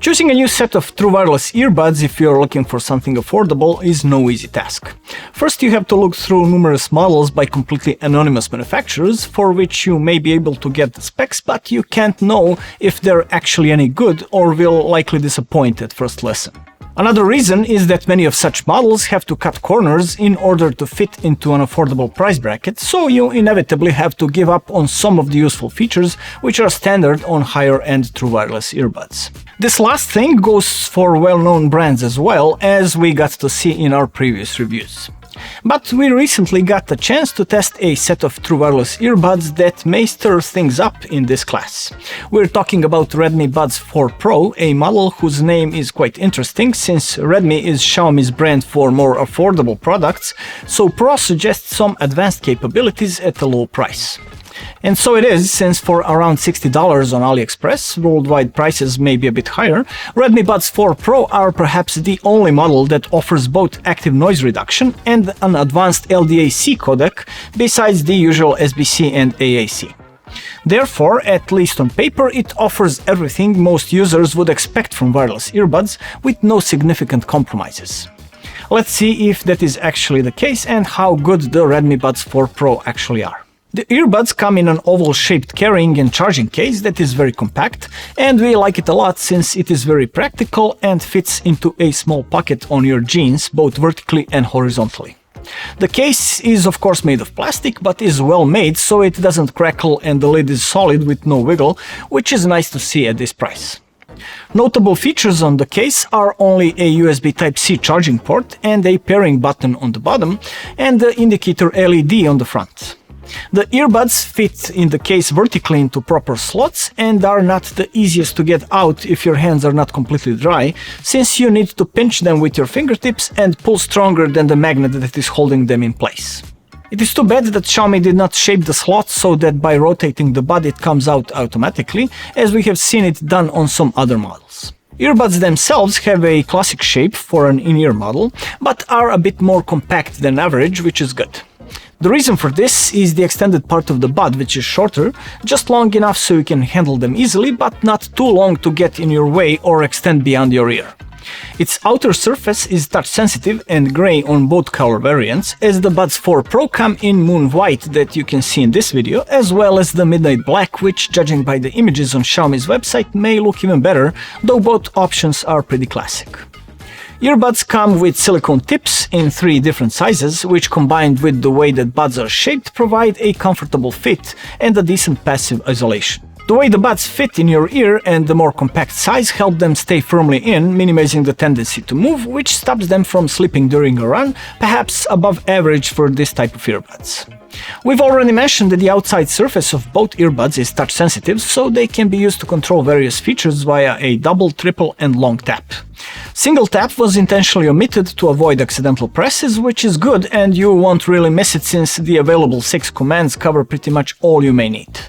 Choosing a new set of true wireless earbuds if you're looking for something affordable is no easy task. First, you have to look through numerous models by completely anonymous manufacturers for which you may be able to get the specs, but you can't know if they're actually any good or will likely disappoint at first listen. Another reason is that many of such models have to cut corners in order to fit into an affordable price bracket, so you inevitably have to give up on some of the useful features which are standard on higher-end true wireless earbuds. This last thing goes for well-known brands as well, as we got to see in our previous reviews. But we recently got the chance to test a set of true wireless earbuds that may stir things up in this class. We're talking about Redmi Buds 4 Pro, a model whose name is quite interesting since Redmi is Xiaomi's brand for more affordable products, so Pro suggests some advanced capabilities at a low price. And so it is, since for around $60 on AliExpress, worldwide prices may be a bit higher, Redmi Buds 4 Pro are perhaps the only model that offers both active noise reduction and an advanced LDAC codec, besides the usual SBC and AAC. Therefore, at least on paper, it offers everything most users would expect from wireless earbuds, with no significant compromises. Let's see if that is actually the case and how good the Redmi Buds 4 Pro actually are. The earbuds come in an oval-shaped carrying and charging case that is very compact, and we like it a lot since it is very practical and fits into a small pocket on your jeans, both vertically and horizontally. The case is of course made of plastic, but is well made so it doesn't crackle and the lid is solid with no wiggle, which is nice to see at this price. Notable features on the case are only a USB Type-C charging port and a pairing button on the bottom, and the indicator LED on the front. The earbuds fit in the case vertically into proper slots and are not the easiest to get out if your hands are not completely dry, since you need to pinch them with your fingertips and pull stronger than the magnet that is holding them in place. It is too bad that Xiaomi did not shape the slots so that by rotating the bud it comes out automatically, as we have seen it done on some other models. Earbuds themselves have a classic shape for an in-ear model, but are a bit more compact than average, which is good. The reason for this is the extended part of the bud, which is shorter, just long enough so you can handle them easily, but not too long to get in your way or extend beyond your ear. Its outer surface is touch sensitive and grey on both color variants, as the Buds 4 Pro come in moon white that you can see in this video, as well as the midnight black, which, judging by the images on Xiaomi's website, may look even better, though both options are pretty classic. Earbuds come with silicone tips in 3 different sizes, which combined with the way that buds are shaped provide a comfortable fit and a decent passive isolation. The way the buds fit in your ear and the more compact size help them stay firmly in, minimizing the tendency to move, which stops them from slipping during a run, perhaps above average for this type of earbuds. We've already mentioned that the outside surface of both earbuds is touch sensitive, so they can be used to control various features via a double, triple and long tap. Single tap was intentionally omitted to avoid accidental presses, which is good, and you won't really miss it since the available 6 commands cover pretty much all you may need.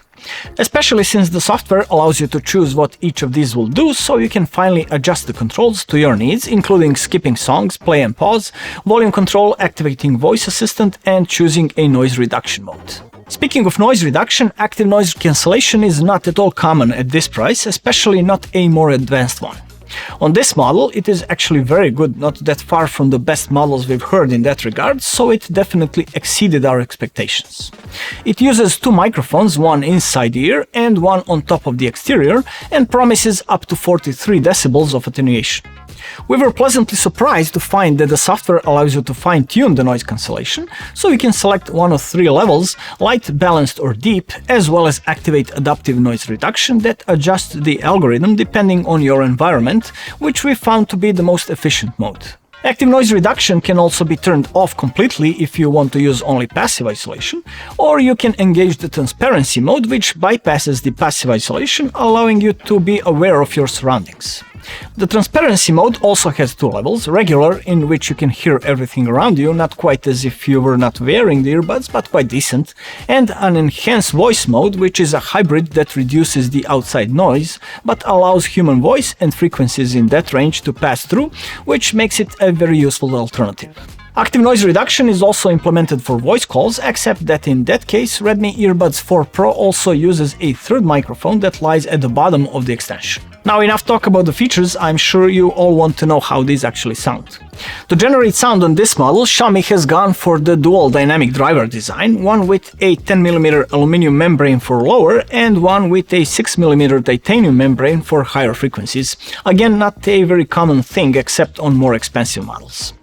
Especially since the software allows you to choose what each of these will do, so you can finally adjust the controls to your needs, including skipping songs, play and pause, volume control, activating voice assistant, and choosing a noise reduction mode. Speaking of noise reduction, active noise cancellation is not at all common at this price, especially not a more advanced one. On this model, it is actually very good, not that far from the best models we've heard in that regard, so it definitely exceeded our expectations. It uses 2 microphones, one inside the ear and one on top of the exterior, and promises up to 43 decibels of attenuation. We were pleasantly surprised to find that the software allows you to fine-tune the noise cancellation, so you can select one of 3 levels, light, balanced or deep, as well as activate adaptive noise reduction that adjusts the algorithm depending on your environment, which we found to be the most efficient mode. Active noise reduction can also be turned off completely if you want to use only passive isolation, or you can engage the transparency mode, which bypasses the passive isolation, allowing you to be aware of your surroundings. The transparency mode also has 2 levels, regular, in which you can hear everything around you, not quite as if you were not wearing the earbuds, but quite decent, and an enhanced voice mode, which is a hybrid that reduces the outside noise, but allows human voice and frequencies in that range to pass through, which makes it a very useful alternative. Active noise reduction is also implemented for voice calls, except that in that case, Redmi Earbuds 4 Pro also uses a 3rd microphone that lies at the bottom of the extension. Now enough talk about the features, I'm sure you all want to know how these actually sound. To generate sound on this model, Xiaomi has gone for the dual dynamic driver design, one with a 10mm aluminum membrane for lower and one with a 6mm titanium membrane for higher frequencies. Again, not a very common thing except on more expensive models.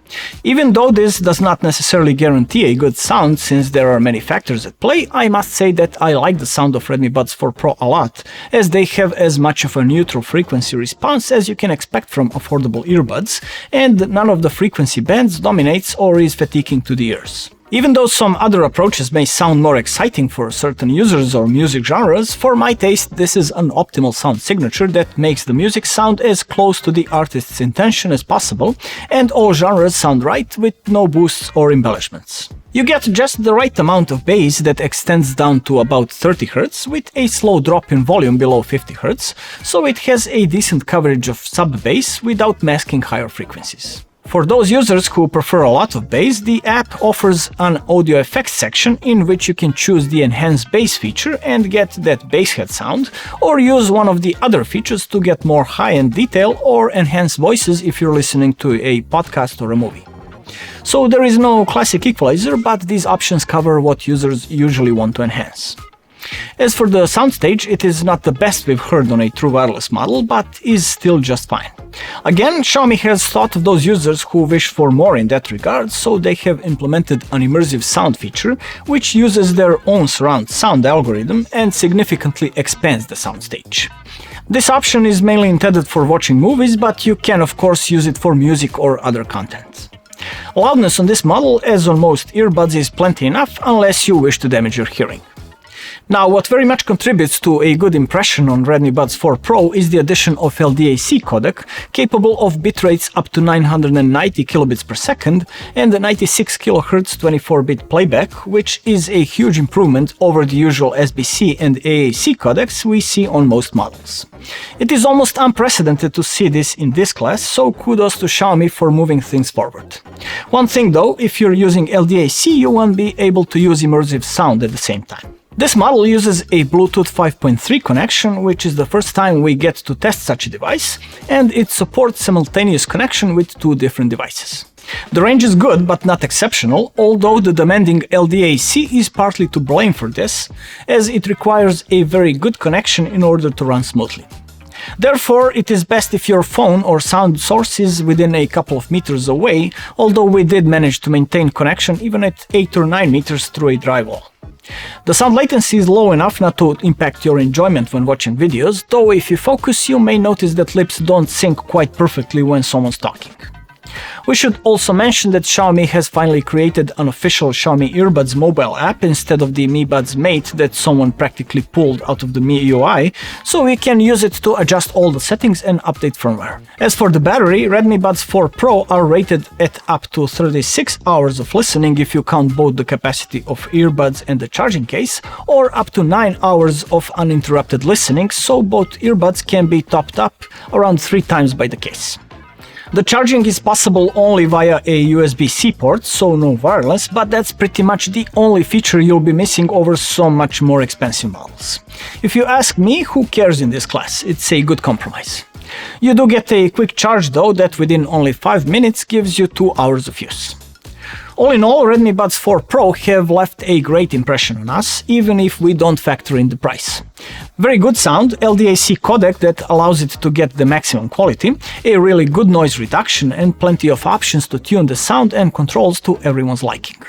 Even though this does not necessarily guarantee a good sound since there are many factors at play, I must say that I like the sound of Redmi Buds 4 Pro a lot, as they have as much of a neutral frequency response as you can expect from affordable earbuds, and none of the frequency bands dominates or is fatiguing to the ears. Even though some other approaches may sound more exciting for certain users or music genres, for my taste this is an optimal sound signature that makes the music sound as close to the artist's intention as possible, and all genres sound right with no boosts or embellishments. You get just the right amount of bass that extends down to about 30 Hz with a slow drop in volume below 50 Hz, so it has a decent coverage of sub-bass without masking higher frequencies. For those users who prefer a lot of bass, the app offers an audio effects section in which you can choose the enhanced bass feature and get that bass head sound, or use one of the other features to get more high-end detail or enhanced voices if you're listening to a podcast or a movie. So there is no classic equalizer, but these options cover what users usually want to enhance. As for the soundstage, it is not the best we've heard on a true wireless model, but is still just fine. Again, Xiaomi has thought of those users who wish for more in that regard, so they have implemented an immersive sound feature, which uses their own surround sound algorithm and significantly expands the soundstage. This option is mainly intended for watching movies, but you can of course use it for music or other content. Loudness on this model, as on most earbuds, is plenty enough unless you wish to damage your hearing. Now, what very much contributes to a good impression on Redmi Buds 4 Pro is the addition of LDAC codec, capable of bitrates up to 990 kilobits per second and 96 kHz 24-bit playback, which is a huge improvement over the usual SBC and AAC codecs we see on most models. It is almost unprecedented to see this in this class, so kudos to Xiaomi for moving things forward. One thing though, if you're using LDAC, you won't be able to use immersive sound at the same time. This model uses a Bluetooth 5.3 connection, which is the first time we get to test such a device, and it supports simultaneous connection with two different devices. The range is good, but not exceptional, although the demanding LDAC is partly to blame for this, as it requires a very good connection in order to run smoothly. Therefore, it is best if your phone or sound source is within a couple of meters away, although we did manage to maintain connection even at 8 or 9 meters through a drywall. The sound latency is low enough not to impact your enjoyment when watching videos, though if you focus you may notice that lips don't sync quite perfectly when someone's talking. We should also mention that Xiaomi has finally created an official Xiaomi Earbuds mobile app instead of the Mi Buds Mate that someone practically pulled out of the Mi UI, so we can use it to adjust all the settings and update firmware. As for the battery, Redmi Buds 4 Pro are rated at up to 36 hours of listening if you count both the capacity of earbuds and the charging case, or up to 9 hours of uninterrupted listening, so both earbuds can be topped up around 3 times by the case. The charging is possible only via a USB-C port, so no wireless, but that's pretty much the only feature you'll be missing over so much more expensive models. If you ask me, who cares in this class? It's a good compromise. You do get a quick charge though that within only 5 minutes gives you 2 hours of use. All in all, Redmi Buds 4 Pro have left a great impression on us, even if we don't factor in the price. Very good sound, LDAC codec that allows it to get the maximum quality, a really good noise reduction and plenty of options to tune the sound and controls to everyone's liking.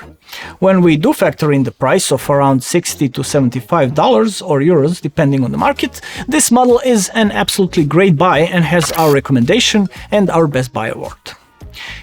When we do factor in the price of around $60 to $75 or euros depending on the market, this model is an absolutely great buy and has our recommendation and our Best Buy award.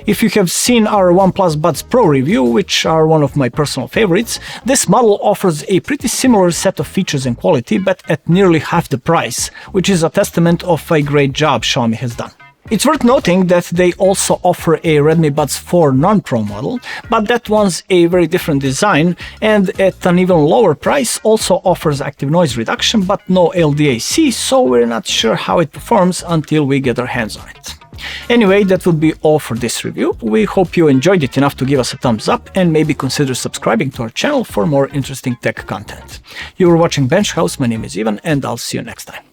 If you have seen our OnePlus Buds Pro review, which are one of my personal favorites, this model offers a pretty similar set of features and quality, but at nearly half the price, which is a testament of a great job Xiaomi has done. It's worth noting that they also offer a Redmi Buds 4 non-Pro model, but that one's a very different design and at an even lower price also offers active noise reduction but no LDAC, so we're not sure how it performs until we get our hands on it. Anyway, that would be all for this review. We hope you enjoyed it enough to give us a thumbs up and maybe consider subscribing to our channel for more interesting tech content. You were watching Bench House, my name is Ivan and I'll see you next time.